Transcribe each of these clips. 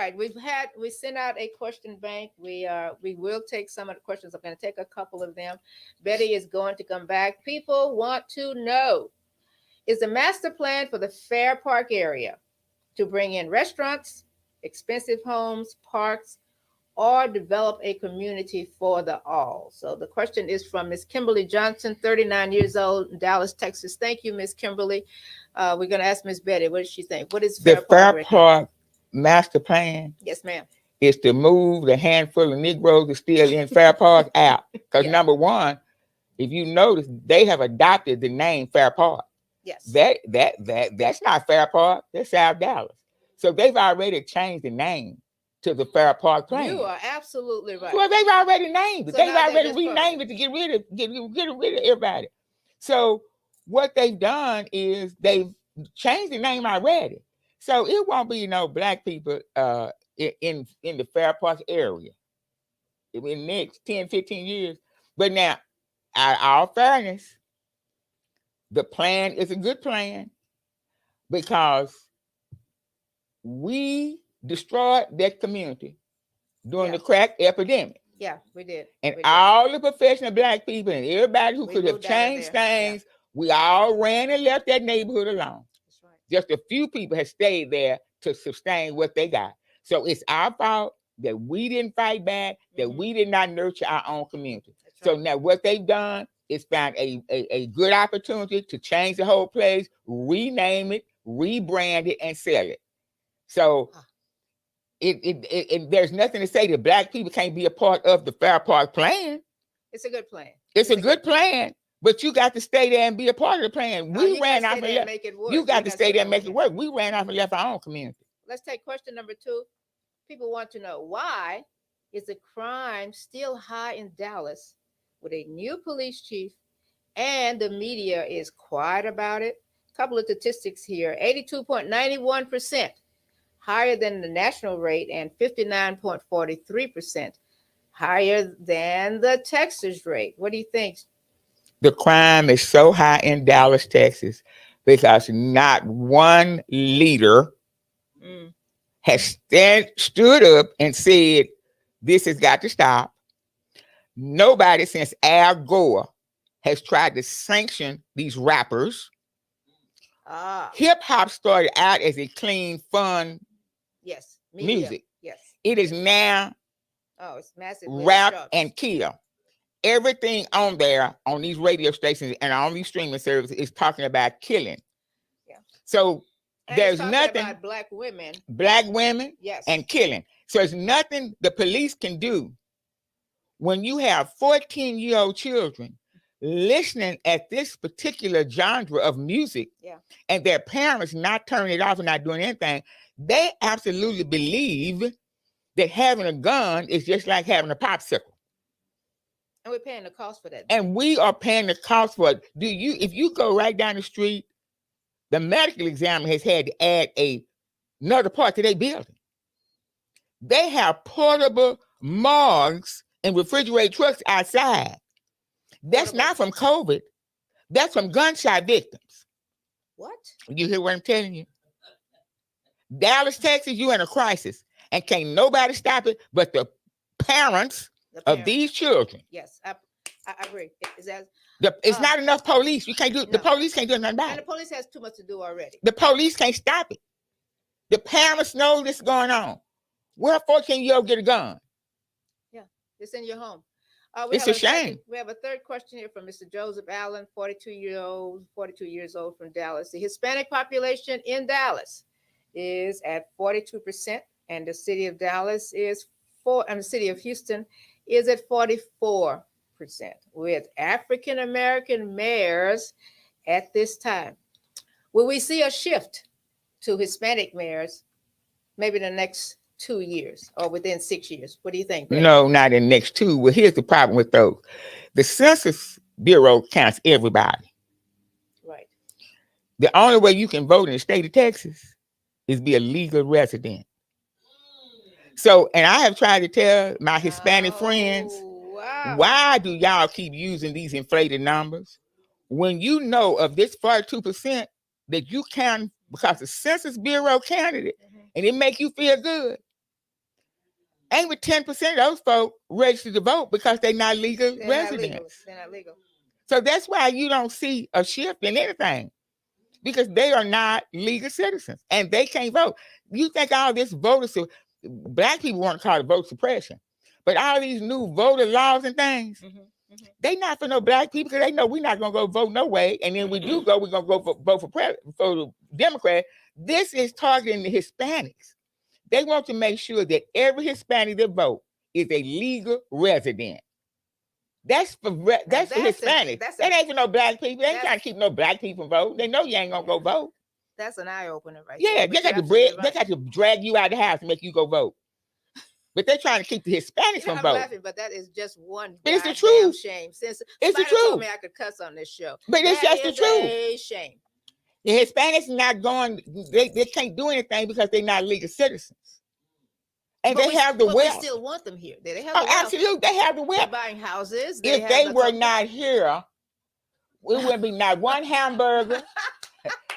right. We sent out a question bank. We will take some of the questions. I'm going to take a couple of them. Betty is going to come back. People want to know, is the master plan for the Fair Park area to bring in restaurants, expensive homes, parks, or develop a community for the all? So the question is from Miss Kimberly Johnson, 39 years old, in Dallas, Texas. Thank you, Miss Kimberly. We're going to ask Miss Betty, what does she think? What is The Fair Fair Park? Park master plan Yes, ma'am. is to move the handful of Negroes that still in Fair Park out. Because Yeah. number one, if you notice, they have adopted the name Fair Park. Yes. That's not Fair Park. That's South Dallas. So they've already changed the name to the Fair Park plan. You are absolutely right. Well, they've already named it. So They've now already just renamed it to get rid of everybody. So what they've done is they've changed the name already. So it won't be no black people in the Fair Park area in the next 10, 15 years. But now, out of all fairness, the plan is a good plan because we destroyed that community during Yeah. the crack epidemic. Yeah, we did. And We did. all the professional black people and everybody who We could have moved out of changed there. Yeah. things, we all ran and left that neighborhood alone. That's right. Just a few people have stayed there to sustain what they got. So it's our fault that we didn't fight back, that Mhm. we did not nurture our own community. That's So right. now what they've done is found a good opportunity to change the whole place, rename it, rebrand it, and sell it. So there's nothing to say that black people can't be a part of the Fair Park plan. It's a good plan. It's a good plan, but you got to stay there and be a part of the plan. You We ran gotta off stay and there and left. make it work. You got to stay there and make it it. work. We ran off and left our own community. Let's take question number 2. People want to know, why is the crime still high in Dallas with a new police chief and the media is quiet about it? A couple of statistics here. 82.91%, higher than the national rate, and 59.43%, higher than the Texas rate. What do you think? The crime is so high in Dallas, Texas, because not one leader has stood up and said, this has got to stop. Nobody since Al Gore has tried to sanction these rappers. Hip hop started out as a clean, fun music. Yes. It is now it's massive. rap and kill. Everything on there, on these radio stations and on these streaming services, is talking about killing. Yeah. So and there's it's nothing about black women, yes, and killing. So there's nothing the police can do when you have 14-year-old children listening at this particular genre of music, and their parents not turning it off and not doing anything. They absolutely believe that having a gun is just like having a popsicle. And we're paying the cost for that. And we are paying the cost for it. If you go right down the street, the medical examiner has had to add another part to their building. They have portable morgues and refrigerated trucks outside. That's not from COVID. That's from gunshot victims. What? You hear what I'm telling you? Dallas, Texas, you're in a crisis. And can't nobody stop it but the parents of these children. Yes, I agree. It's not enough police. You can't do the police can't do nothing about it. And the police has too much to do already. The police can't stop it. The parents know this is going on. Where a 14-year-old get a gun? Yeah, it's in your home. It's a shame. We have a third question here from Mr. Joseph Allen, 42 years old from Dallas. The Hispanic population in Dallas is at 42%, and the city of Dallas is the city of Houston is at 44%, with African American mayors at this time. Will we see a shift to Hispanic mayors maybe in the next 2 years or within 6 years? What do you think, Betty? No, not in the next 2. Well, here's the problem with those. The Census Bureau counts everybody. Right. The only way you can vote in the state of Texas is be a legal resident. So, and I have tried to tell my Hispanic friends, why do y'all keep using these inflated numbers when you know of this 42% that you count because the Census Bureau counted it, and it make you feel good? Ain't with 10% of those folk registered to vote because they're not legal They're not legal. residents. They're not legal. So that's why you don't see a shift in anything because they are not legal citizens and they can't vote. You think all this black people want to call it vote suppression, but all these new voter laws and things, they not for no black people because they know we're not going to go vote no way. And then we do go, we're going to go vote for the Democrat. This is targeting the Hispanics. They want to make sure that every Hispanic that vote is a legal resident. That's for Hispanics. That ain't for no black people. They ain't trying to keep no black people vote. They know you ain't gonna go vote. That's an eye opener, right? Yeah, they got to drag you out of the house and make you go vote. But they're trying to keep the Hispanics from voting. Laughing, but that is just one. But it's the truth. Shame. Since it's the truth. Told me I could cuss on this show. But it's just the truth. Shame. The Hispanics not going. They can't do anything because they're not legal citizens. And they have the wealth. We still want them here. They have the wealth. Absolutely. They have the wealth. They're buying houses. If they were not here, it wouldn't be not one hamburger.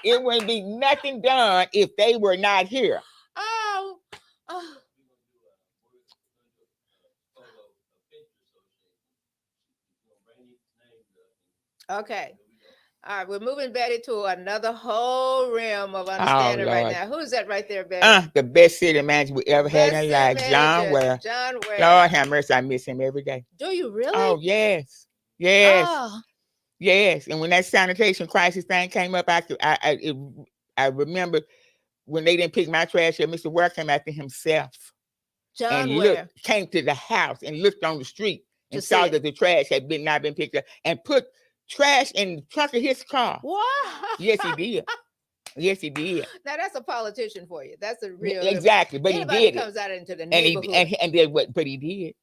It wouldn't be nothing done if they were not here. Oh. Okay. All right, we're moving Betty to another whole realm of understanding right now. Who's that right there, Betty? The best city manager we ever had in life, John Ware. John Ware. Lord have mercy, I miss him every day. Do you really? Oh, yes. Yes. Oh. Yes. And when that sanitation crisis thing came up, I remember when they didn't pick my trash up, Mr. Ware came after himself. John Ware. Came to the house and looked on the street and saw that the trash had not been picked up and put trash in the trunk of his car. What? Yes, he did. Yes, he did. Now that's a politician for you. That's a real exactly. But he did. Comes out into the neighborhood. And then what? But he did.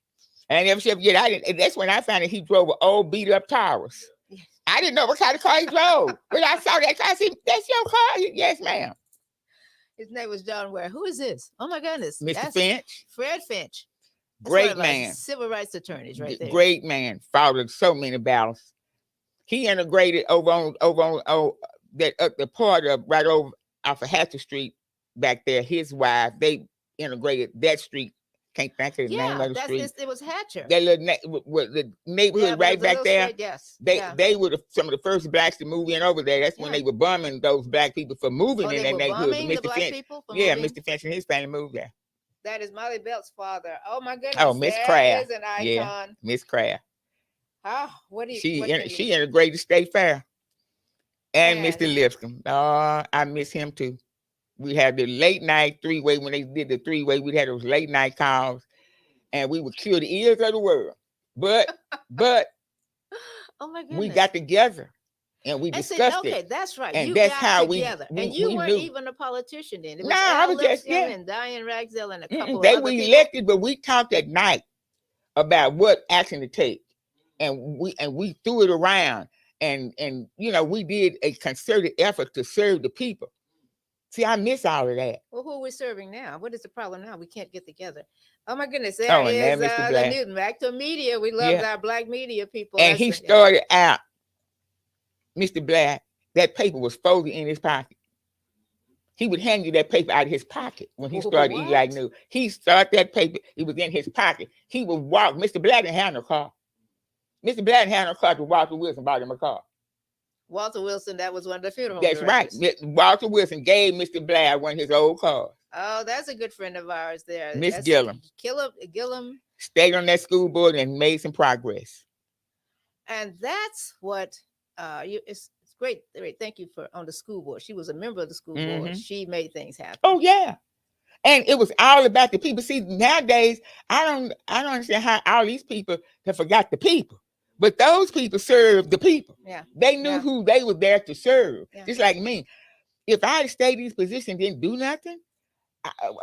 And I never forget. I didn't. That's when I found out he drove an old beat up Taurus. Yes. I didn't know what kind of car he drove. When I saw that car, I said, "That's your car." Yes, ma'am. His name was John Ware. Who is this? Oh my goodness, Mr. Finch. Fred Finch. That's great man. Civil rights attorneys, right there. Great man. Fought so many battles. He integrated over on the part of right over off of Hatcher Street back there. His wife, they integrated that street. Can't think of the name of the street. It was Hatcher. That the neighborhood right back there. Street, yes. They were some of the first blacks to move in over there. That's when they were bumming those black people for moving in that neighborhood. Mr. Finch, Mr. Finch and his family moved there. That is Molly Belt's father. Oh my goodness. Oh, Miss Craft. Is an icon. Yeah, Miss Craft. Oh, she integrated State Fair. And Mr. Lipscomb. Oh, I miss him too. We had the late night three-way. When they did the three-way, we had those late night calls and we would kill the ears of the world. But oh my goodness. We got together and we discussed it. Okay, that's right. And you that's got how together. And you weren't even a politician then. It was I was just and Diane Ragsdale and a couple of other people. elected, but we talked at night about what action to take. And we threw it around and we did a concerted effort to serve the people. See, I miss all of that. Well, who are we serving now? What is the problem now? We can't get together. Oh my goodness, there is the Newton. Back to media. We love our black media people. And he started out, Mr. Black, that paper was folded in his pocket. He would hand you that paper out of his pocket when he started Eli News. He started that paper, it was in his pocket. He would walk. Mr. Black didn't have no car. Mr. Black didn't have no car to Walter Wilson bought him a car. Walter Wilson, that was one of the funeral That's directors. Right. Walter Wilson gave Mr. Black one of his old cars. Oh, that's a good friend of ours there. Miss Gillum. Gillum. Stayed on that school board and made some progress. And that's what it's great. Thank you for on the school board. She was a member of the school board. She made things happen. Oh, yeah. And it was all about the people. See, nowadays, I don't understand how all these people have forgot the people. But those people served the people. Yeah. They knew who they were there to serve. Yeah. Just like me. If I had stayed in this position, didn't do nothing,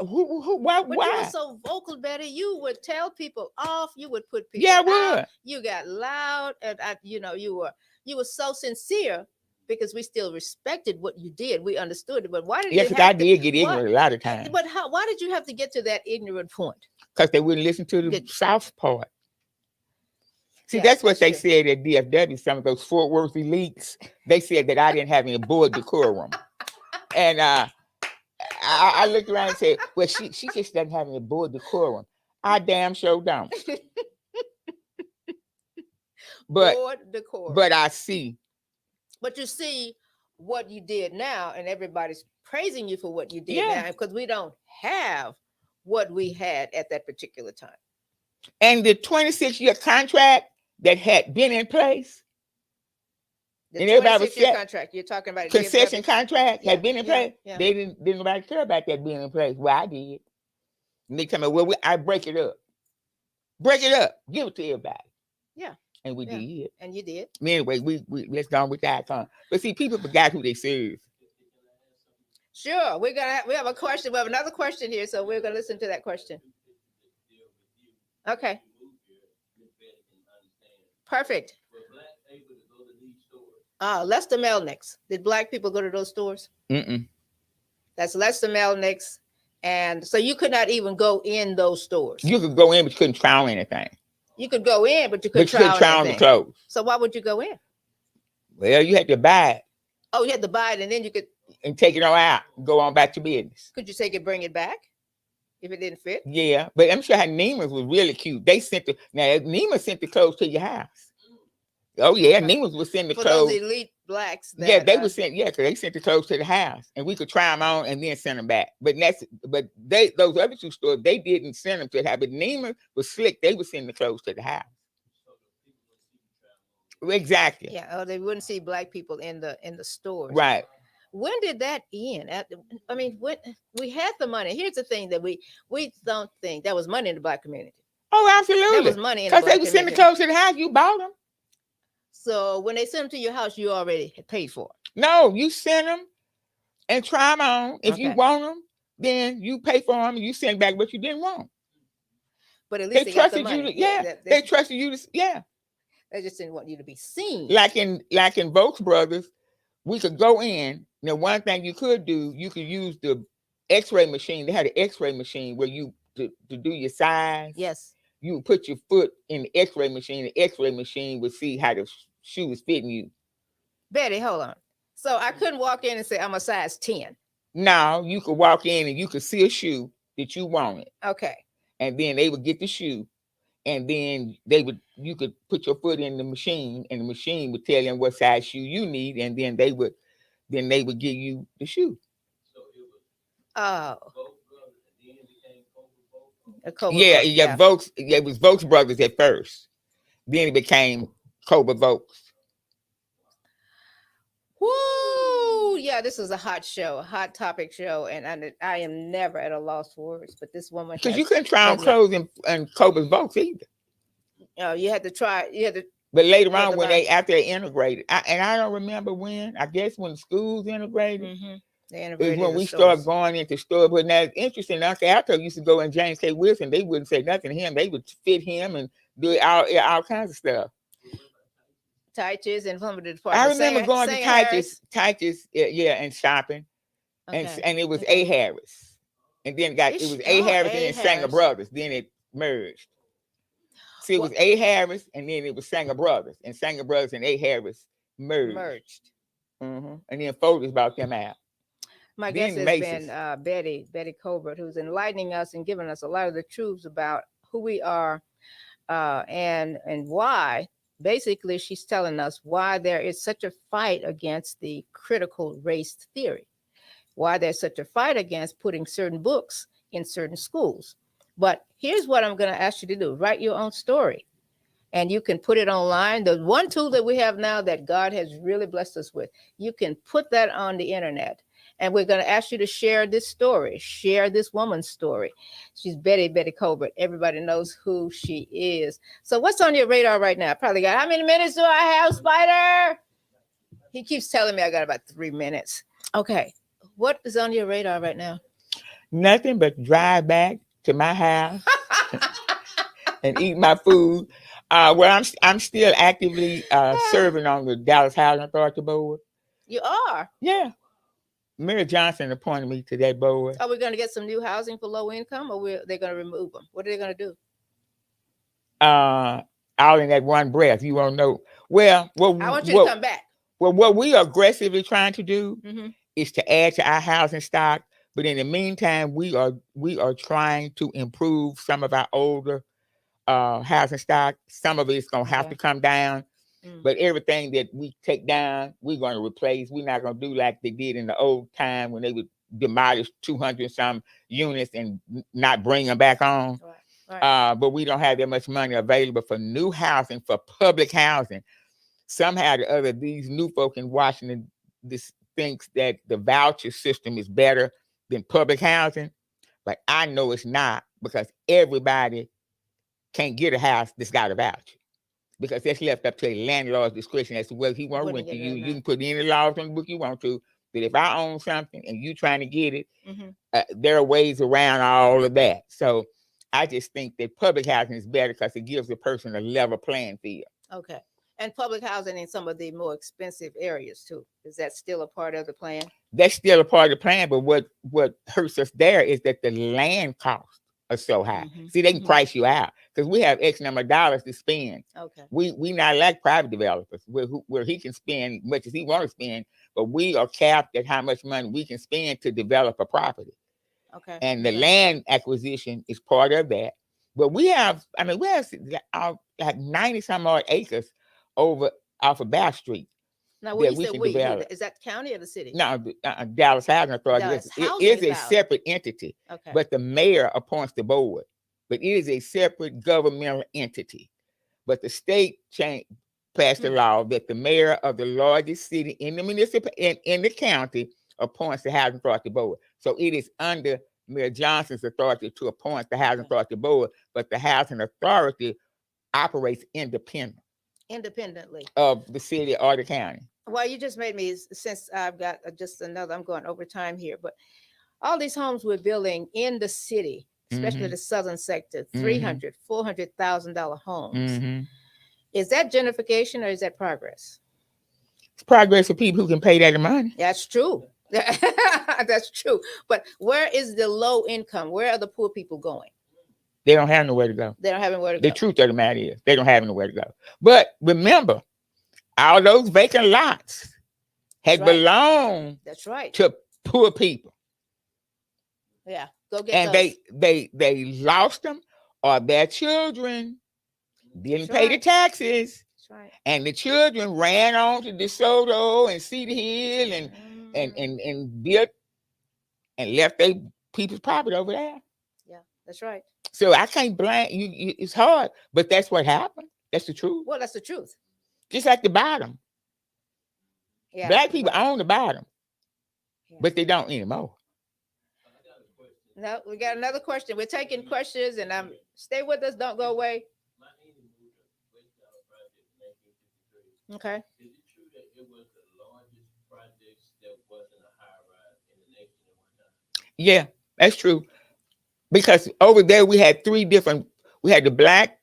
why? But you were so vocal, Betty. You would tell people off. You would put people out. I would. You got loud, and you were so sincere because we still respected what you did. We understood it. But why did? Yes, I did get ignorant a lot of times. But why did you have to get to that ignorant point? Because they wouldn't listen to the South part. See, that's what they said at DFW, some of those Fort Worth elites. They said that I didn't have any board decorum. And I looked around and said, well, she just doesn't have any board decorum. I damn sure don't. But Board decorum. but I see. But you see what you did now, and everybody's praising you for what you did Yeah. now because we don't have what we had at that particular time. And the 26-year contract that had been in place, The and everybody was 26-year set, contract you're talking about, concession DFW? contract Yeah, had been in yeah, place. yeah. They didn't nobody care about that being in place. Well, I did. And they tell me, well, I break it up. Break it up. Give it to everybody. Yeah. And we Yeah. did. And you did. Anyway, we let's go on with that icon. But see, people forgot who they serve. Sure. We have a question. We have another question here, so we're gonna listen to that question. Okay. Perfect. Lester Melnick's. Did black people go to those stores? Mm-mm. That's Lester Melnick's. And so you could not even go in those stores. You could go in, but you couldn't try on anything. You could go in, but you couldn't try on the anything. clothes. So why would you go in? Well, you had to buy it. Oh, you had to buy it, and then you could and take it on out, go on back to business. Could you take it, bring it back if it didn't fit? Yeah, but I'm sure how Neiman's was really cute. They sent Neiman sent the clothes to your house. Oh yeah, Neiman's was sending the For clothes. those elite blacks. That, they would send because they sent the clothes to the house, and we could try them on and then send them back. But those other two stores they didn't send them to the house. But Neiman was slick; they would send the clothes to the house. Exactly. Yeah. Oh, they wouldn't see black people in the stores. Right. When did that end? I mean, when we had the money. Here's the thing that we don't think that was money in the black community. Oh, absolutely. That was money in the black community. Because they would send the clothes to the house, you bought them. So when they sent them to your house, you already had paid for it. No, you send them and try them on. If you want them, then you pay for them and you send back what you didn't want. But at least they trusted got the money. you. They trusted you to. Yeah. They just didn't want you to be seen. Like in Volks Brothers, we could go in. Now, one thing you could do, you could use the X-ray machine. They had an X-ray machine where you to do your size. Yes. You would put your foot in the X-ray machine. The X-ray machine would see how the shoe was fitting you. Betty, hold on. So I couldn't walk in and say I'm a size 10. No, you could walk in and you could see a shoe that you wanted. Okay. And then they would get the shoe, and then you could put your foot in the machine, and the machine would tell them what size shoe you need, and then they would give you the shoe. Oh. Yeah. Volks. Yeah, it was Volks Brothers at first. Then it became Cobra Volks. Woo! Yeah, this is a hot show, a hot topic show, and I am never at a loss for words. But this woman, because you couldn't try on clothes and Cobra Volks either. Oh, you had to try. You had to. But later on, after they integrated, I don't remember when. I guess when schools integrated. Mm-hmm. They integrated. Is when we started going into stores. But now it's interesting. Uncle Alto used to go in James K. Wilson. They wouldn't say nothing to him. They would fit him and do all kinds of stuff. Titus and some of the department. I remember going to Titus, and shopping, okay. and it was A. Harris, and then it was A. Harris and then Sanger Brothers. Then it merged. See, it was A. Harris, and then it was Sanger Brothers, and Sanger Brothers and A. Harris merged. Mm-hmm. And then Folders bought them out. My guest has been Betty Colbert, who's enlightening us and giving us a lot of the truths about who we are and why. Basically, she's telling us why there is such a fight against the critical race theory, why there's such a fight against putting certain books in certain schools. But here's what I'm going to ask you to do. Write your own story, and you can put it online. The one tool that we have now that God has really blessed us with, you can put that on the internet. And we're going to ask you to share this story, share this woman's story. She's Betty Colbert. Everybody knows who she is. So what's on your radar right now? Probably got, how many minutes do I have, Spider? He keeps telling me I got about 3 minutes. Okay. What is on your radar right now? Nothing but drive back to my house and eat my food. Well, I'm still actively serving on the Dallas Housing Authority Board. You are? Yeah. Mayor Johnson appointed me to that board. Are we going to get some new housing for low income, or they're going to remove them? What are they going to do? All in that one breath. You won't know. Well, I want you to come back. Well, what we are aggressively trying to do is to add to our housing stock, But in the meantime, we are trying to improve some of our older housing stock. Some of it's gonna have to Okay. come down, Mm. but everything that we take down, we're gonna replace. We're not gonna do like they did in the old time when they would demolish 200 some units and not bring them back on. Right. Right. But we don't have that much money available for new housing, for public housing. Somehow or the other, these new folk in Washington this thinks that the voucher system is better than public housing, but I know it's not, because everybody can't get a house that's got a voucher, because that's left up to the landlord's discretion as to whether he want to Wouldn't rent to get you. it or You not. can put any laws on the book you want to, but if I own something and you trying to get it, Mhm. there are ways around all of that. So I just think that public housing is better because it gives a person a level playing field. Okay. And public housing in some of the more expensive areas too. Is that still a part of the plan? That's still a part of the plan, but what hurts us there is that the land costs are so high. Mhm. See, they can Mhm. price you out because we have X number of dollars to spend. Okay. We not like private developers where he can spend much as he want to spend, but we are capped at how much money we can spend to develop a property. Okay. And the Okay. land acquisition is part of that. But I mean, we have like 90 some odd acres over off of Bath Street Now, when that you we said can we, who develop. is that, county or the city? Now, Dallas Housing Authority Dallas it Housing is a Authority. separate entity, Okay. but the mayor appoints the board. But it is a separate governmental entity. But the state passed a law that the mayor of the largest city in the municipal in the county appoints the housing authority board. So it is under Mayor Johnson's authority to appoint the housing authority board, but the housing authority operates Independently of the city or the county. Well, you just made me, since I've got just another, I'm going over time here, but all these homes we're building in the city, especially Mhm. the southern sector, Mhm. 300, $400,000 homes. Mhm. Is that gentrification or is that progress? It's progress for people who can pay that money. That's true. That's true. But where is the low income? Where are the poor people going? They don't have nowhere to go. They don't have anywhere to The go. truth of the matter is, they don't have nowhere to go. But remember, all those vacant lots had That's right. belonged That's right. to poor people, Yeah. Go get and those. they lost them, or their children didn't That's pay the right. taxes, That's right. and the children ran on to DeSoto and Cedar Hill and built and left their people's property over there. Yeah, that's right. So I can't blame you. It's hard, but that's what happened. That's the truth. Well, that's the truth. Just like the bottom. Yeah. Black people own the bottom, Yeah. but they don't anymore. No, we got another question. We're taking questions, and stay with us. Don't go away. Okay. Is it true that it was the largest project that wasn't a high rise in the nation at one time? Yeah, that's true. Because over there we had three different. We had the black,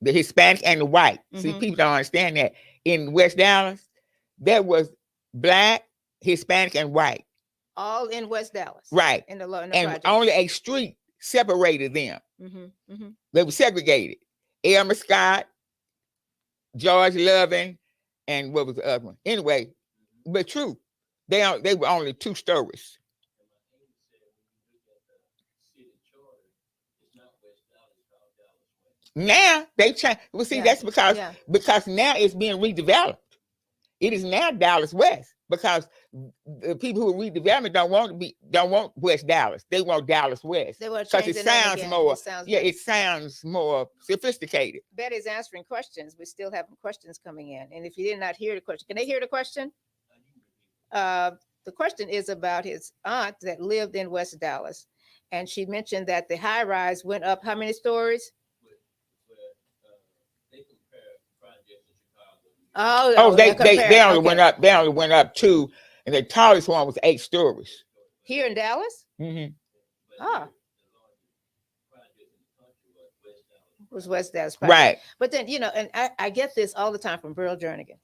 the Hispanic, and the white. See, Mhm. people don't understand that. In West Dallas, there was black, Hispanic, and white. All in West Dallas. Right. In the And project. only a street separated them. Mm-hmm. Mm-hmm. They were segregated. Elmer Scott, George Loving, and what was the other one? Anyway, but true, they were only 2 stories. Now they change. Well, see, Yeah. that's because Yeah. now it's being redeveloped. It is now Dallas West, because the people who are redeveloping don't want West Dallas. They want Dallas West, They want to because change it the name sounds again. more. It sounds Yeah, better. it sounds more sophisticated. Betty's answering questions. We still have questions coming in. And if you did not hear the question, can they hear the question? The question is about his aunt that lived in West Dallas. And she mentioned that the high rise went up how many stories? They compare projects in Chicago. Oh, they only went up. They only went up 2, and the tallest one was 8 stories. Here in Dallas? Mm-hmm. Ah. Was West Dallas. Right. But then, and I get this all the time from Burl Jernigan,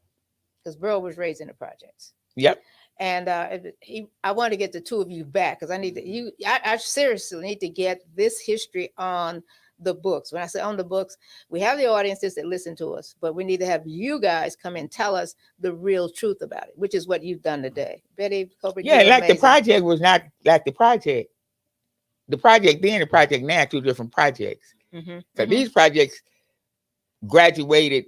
because Burl was raised in the projects. Yep. And I want to get the two of you back, because I seriously need to get this history on the books. When I say on the books, we have the audiences that listen to us, but we need to have you guys come and tell us the real truth about it, which is what you've done today. Betty Colbert, Yeah, you're like the amazing. project was not like the project. The project then, the project now, two different projects. So these projects graduated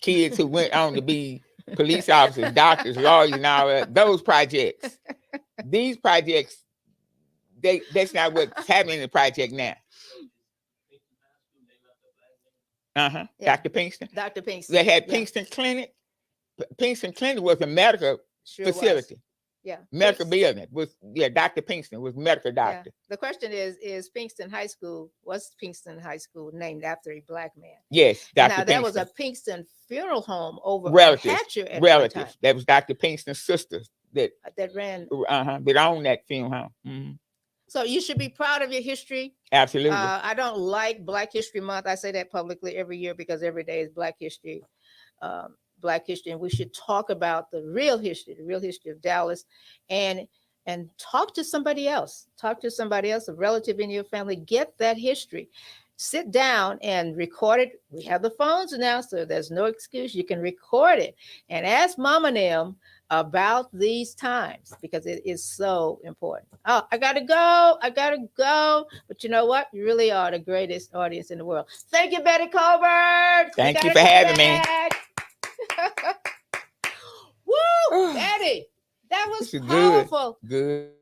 kids who went on to be police officers, doctors, lawyers, and all that. Those projects. These projects, that's not what's happening in the project now. Yeah. Dr. Pinkston. Dr. Pinkston. They had Yeah. Pinkston Clinic. Pinkston Clinic was a medical Sure was. facility. Yeah. Medical Pinkston- building was Dr. Pinkston was medical Yeah. doctor. The question is Pinkston High School, was Pinkston High School named after a black man? Yes, Dr. Now, there was a Pinkston. Pinkston funeral home over on Relatives. Hatcher at one time Relatives. That was Dr. Pinkston's sister that that ran. that owned that funeral home. Mhm. So you should be proud of your history. Absolutely. I don't like Black History Month. I say that publicly every year because every day is Black History. Black history, and we should talk about the real history of Dallas, and talk to somebody else. Talk to somebody else, a relative in your family. Get that history. Sit down and record it. We have the phones now, so there's no excuse. You can record it and ask Mama and them about these times because it is so important. Oh, I gotta go. But you know what? You really are the greatest audience in the world. Thank you, Betty Colbert. Thank you for having me. Woo, Betty, that was This is powerful. good.